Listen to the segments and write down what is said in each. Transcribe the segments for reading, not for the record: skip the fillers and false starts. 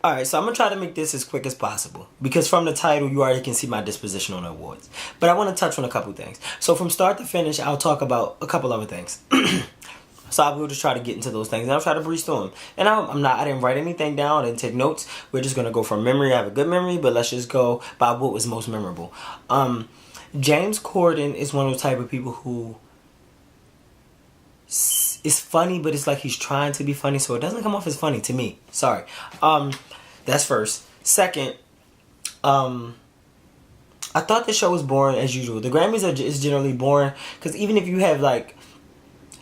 Alright, so I'm going to try to make this as quick as possible. Because from the title, you already can see my disposition on the awards. But I want to touch on a couple things. So from start to finish, I'll talk about a couple other things. So I will just try to get into those things. And I'll try to breeze through them. And I didn't write anything down. I didn't take notes. We're just going to go from memory. I have a good memory. But let's just go by what was most memorable. James Corden is one of those type of people who is funny, but it's like he's trying to be funny, so it doesn't come off as funny to me. Sorry. That's first. Second, I thought the show was boring as usual. The Grammys is generally boring because even if you have like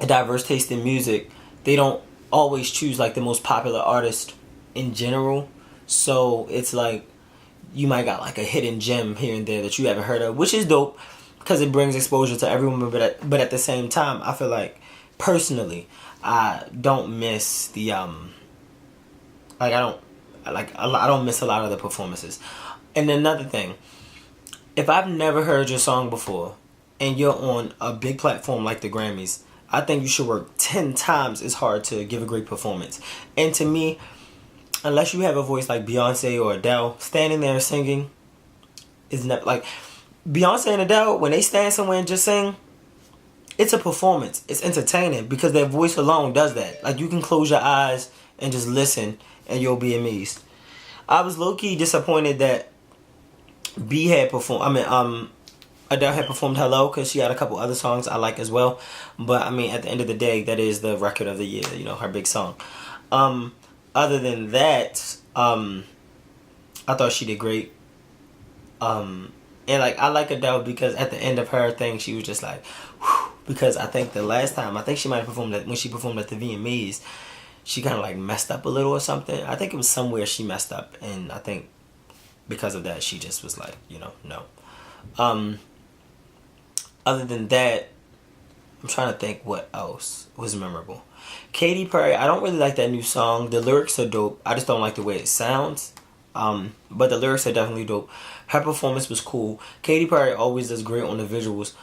a diverse taste in music, they don't always choose like the most popular artist in general. So it's like you might got like a hidden gem here and there that you haven't heard of, which is dope because it brings exposure to everyone. But at the same time, I feel like personally, I don't miss the I don't miss a lot of the performances. And another thing, if I've never heard your song before and you're on a big platform like the Grammys, I think you should work 10 times as hard to give a great performance. And to me, unless you have a voice like Beyonce or Adele, standing there singing is not like Beyonce and Adele, when they stand somewhere and just sing, it's a performance. It's entertaining because their voice alone does that. Like you can close your eyes and just listen and you'll be amazed. I was low-key disappointed that Adele had performed Hello because she had a couple other songs I like as well. But I mean, at the end of the day, that is the record of the year, you know, her big song. Other than that, I thought she did great. And like I like Adele because at the end of her thing, she was just like, whew, because I think the last time, I think she might have performed when she performed at the VMAs, she kind of like messed up a little or something. I think it was somewhere she messed up, and I think because of that, she just was like, you know, no. Other than that, I'm trying to think what else was memorable. Katy Perry, I don't really like that new song. The lyrics are dope. I just don't like the way it sounds. But the lyrics are definitely dope. Her performance was cool. Katy Perry always does great on the visuals.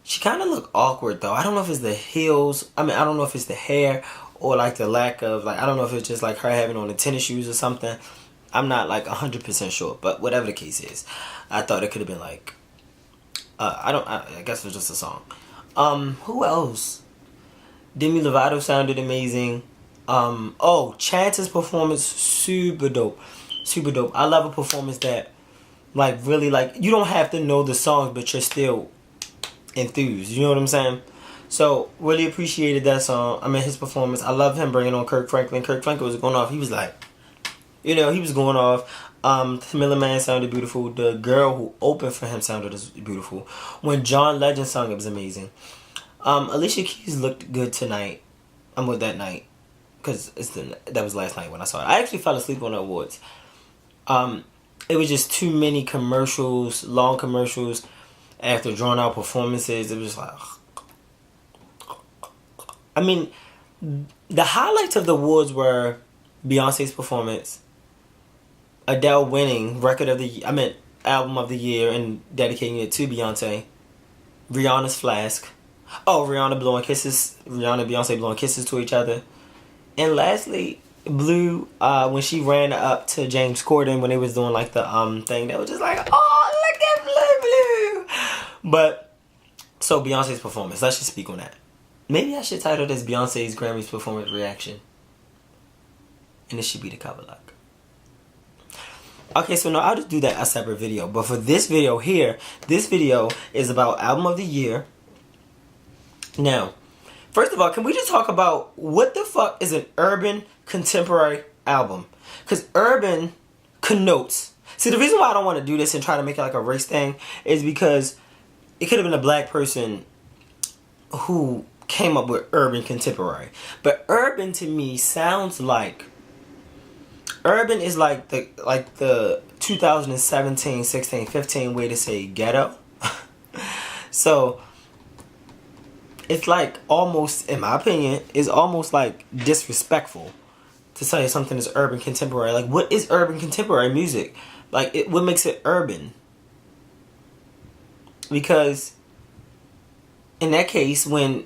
She kind of looked awkward though. I don't know if it's the heels. I don't know if it's the hair or like the lack of like. I don't know if it's just like her having on the tennis shoes or something. I'm not like 100% sure. But whatever the case is, I thought it could have been like. I guess it was just a song. Who else? Demi Lovato sounded amazing. Chance's performance, super dope. Super dope. I love a performance that, like, really, like, you don't have to know the songs, but you're still enthused. You know what I'm saying? So, really appreciated that song. His performance. I love him bringing on Kirk Franklin. Kirk Franklin was going off. He was like, you know, he was going off. Tamila Man sounded beautiful. The girl who opened for him sounded beautiful. When John Legend sung, it was amazing. Alicia Keys looked good tonight. With that night. Because that was last night when I saw it. I actually fell asleep on the awards. It was just too many commercials, long commercials, after drawn out performances. It was like, the highlights of the awards were Beyonce's performance, Adele winning album of the year and dedicating it to Beyonce, Rihanna's Flask, Rihanna and Beyonce blowing kisses to each other, and lastly, Blue, when she ran up to James Corden when they was doing like the thing, that was just like, oh, look at Blue. But so Beyonce's performance, let's just speak on that. Maybe I should title this Beyonce's Grammys performance reaction, and this should be the cover look. Okay, so now I'll just do that a separate video. But for this video here, this video is about album of the year. Now, first of all, can we just talk about what the fuck is an urban contemporary album? Because urban connotes. See, the reason why I don't want to do this and try to make it like a race thing is because it could have been a black person who came up with urban contemporary. But urban to me sounds like urban is like the 2017, 16, 15 way to say ghetto. So it's like almost, in my opinion, is almost like disrespectful to say something is urban contemporary. Like, what is urban contemporary music? Like, what makes it urban? Because in that case, does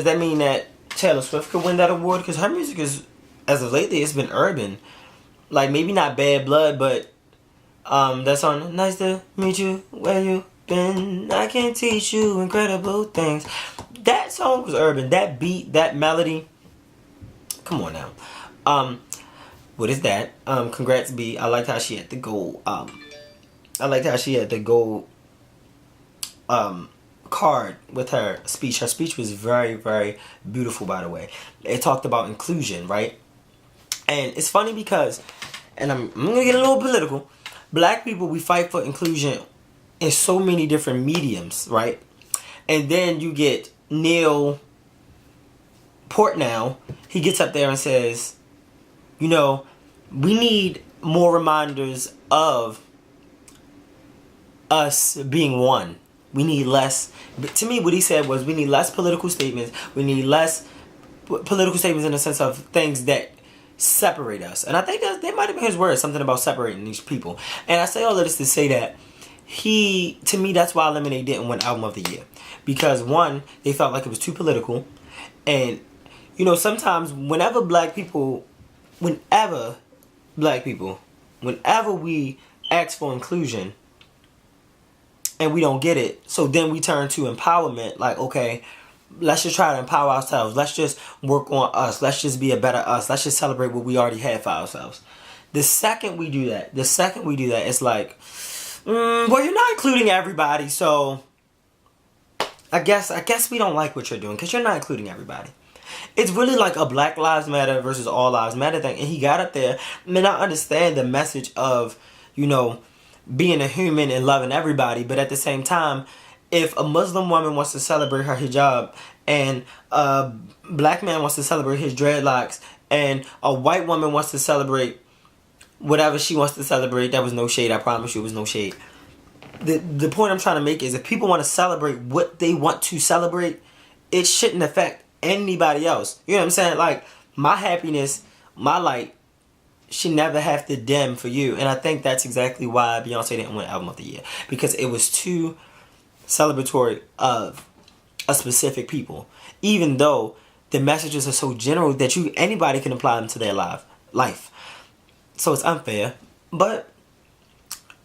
that mean that Taylor Swift could win that award? Because her music is as of lately, it's been urban. Like, maybe not Bad Blood, but that song, Nice to Meet You, Where You Been, I Can Teach You Incredible Things. That song was urban. That beat, that melody. Come on now. What is that? Congrats, B. I liked how she had the gold. I liked how she had the gold card with her speech. Her speech was very, very beautiful, by the way. It talked about inclusion, right? And it's funny because, and I'm gonna get a little political. Black people, we fight for inclusion in so many different mediums, right? And then you get Neil Portnow. He gets up there and says, you know, we need more reminders of us being one. We need less. But to me, what he said was, we need less political statements. We need less political statements in the sense of things that separate us. And I think that might have been his words, something about separating these people. And I say all of this to say that to me, that's why Lemonade didn't win Album of the Year. Because one, they felt like it was too political. And, you know, sometimes whenever we ask for inclusion and we don't get it, so then we turn to empowerment, like, okay, let's just try to empower ourselves. Let's just work on us. Let's just be a better us. Let's just celebrate what we already have for ourselves. The second we do that, it's like, well, you're not including everybody, so I guess we don't like what you're doing because you're not including everybody. It's really like a Black Lives Matter versus All Lives Matter thing. And he got up there. I mean, I understand the message of, you know, being a human and loving everybody. But at the same time, if a Muslim woman wants to celebrate her hijab and a black man wants to celebrate his dreadlocks and a white woman wants to celebrate whatever she wants to celebrate, that was no shade. I promise you it was no shade. The point I'm trying to make is if people want to celebrate what they want to celebrate, it shouldn't affect anybody else. You know what I'm saying? Like, my happiness, my light should never have to dim for you. And I think that's exactly why Beyonce didn't win Album of the Year. Because it was too celebratory of a specific people. Even though the messages are so general that anybody can apply them to their life. So it's unfair. But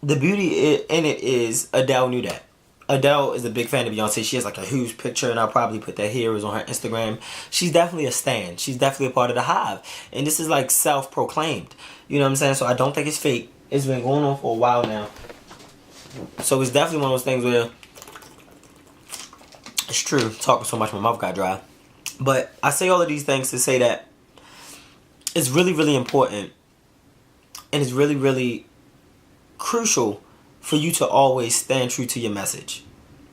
the beauty in it is Adele knew that. Adele is a big fan of Beyonce. She has like a huge picture, and I'll probably put that here. It was on her Instagram. She's definitely a stan. She's definitely a part of the Hive. And this is like self-proclaimed. You know what I'm saying? So I don't think it's fake. It's been going on for a while now. So it's definitely one of those things where it's true. Talking so much, my mouth got dry. But I say all of these things to say that it's really, really important. And it's really, really crucial for you to always stand true to your message,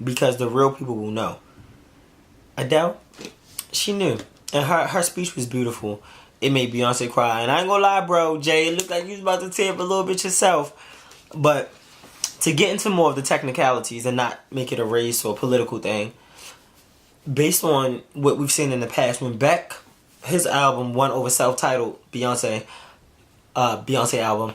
because the real people will know. Adele, she knew, and her speech was beautiful. It made Beyonce cry, and I ain't gonna lie, bro, Jay, it looked like you was about to tear up a little bit yourself. But to get into more of the technicalities and not make it a race or a political thing, based on what we've seen in the past, when Beck, his album won over self-titled Beyonce album,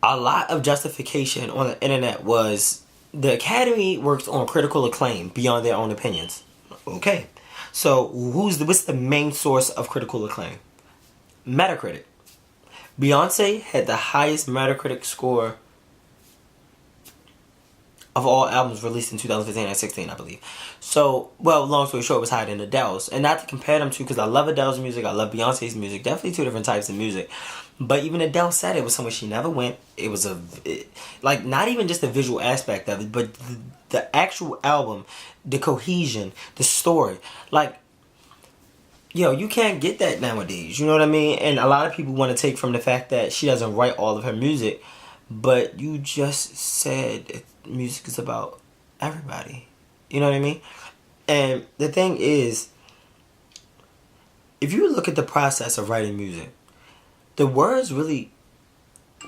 a lot of justification on the internet was the Academy works on critical acclaim beyond their own opinions. Okay, so what's the main source of critical acclaim? Metacritic. Beyonce had the highest Metacritic score of all albums released in 2015 and 16, I believe. So, well, long story short, it was higher than Adele's. And not to compare them to, because I love Adele's music, I love Beyonce's music. Definitely two different types of music. But even Adele said it was somewhere she never went. It was not even just the visual aspect of it, but the actual album, the cohesion, the story. Like, yo, you can't get that nowadays. You know what I mean? And a lot of people want to take from the fact that she doesn't write all of her music. But you just said music is about everybody. You know what I mean? And the thing is, if you look at the process of writing music, the words really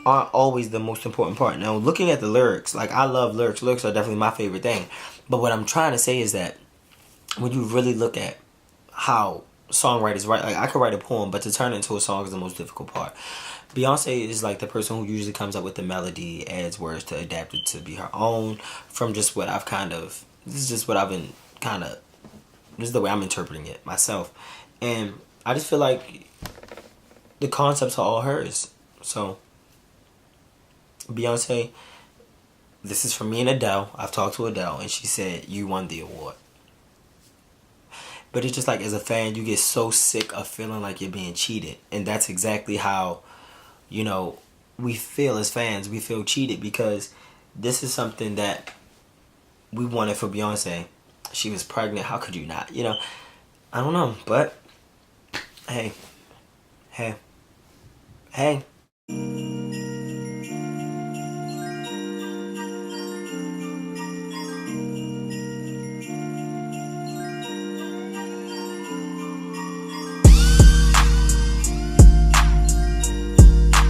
aren't always the most important part. Now, looking at the lyrics, like, I love lyrics. Lyrics are definitely my favorite thing. But what I'm trying to say is that when you really look at how songwriters write, like, I could write a poem, but to turn it into a song is the most difficult part. Beyonce is like the person who usually comes up with the melody, adds words to adapt it to be her own, from just what I've this is the way I'm interpreting it myself. And I just feel like the concepts are all hers. So Beyonce, this is from me and Adele. I've talked to Adele, and she said you won the award. But it's just like, as a fan, you get so sick of feeling like you're being cheated, and that's exactly how, you know, we feel as fans. We feel cheated because this is something that we wanted for Beyonce. She was pregnant. How could you not? You know, I don't know, but hey, hey, hey.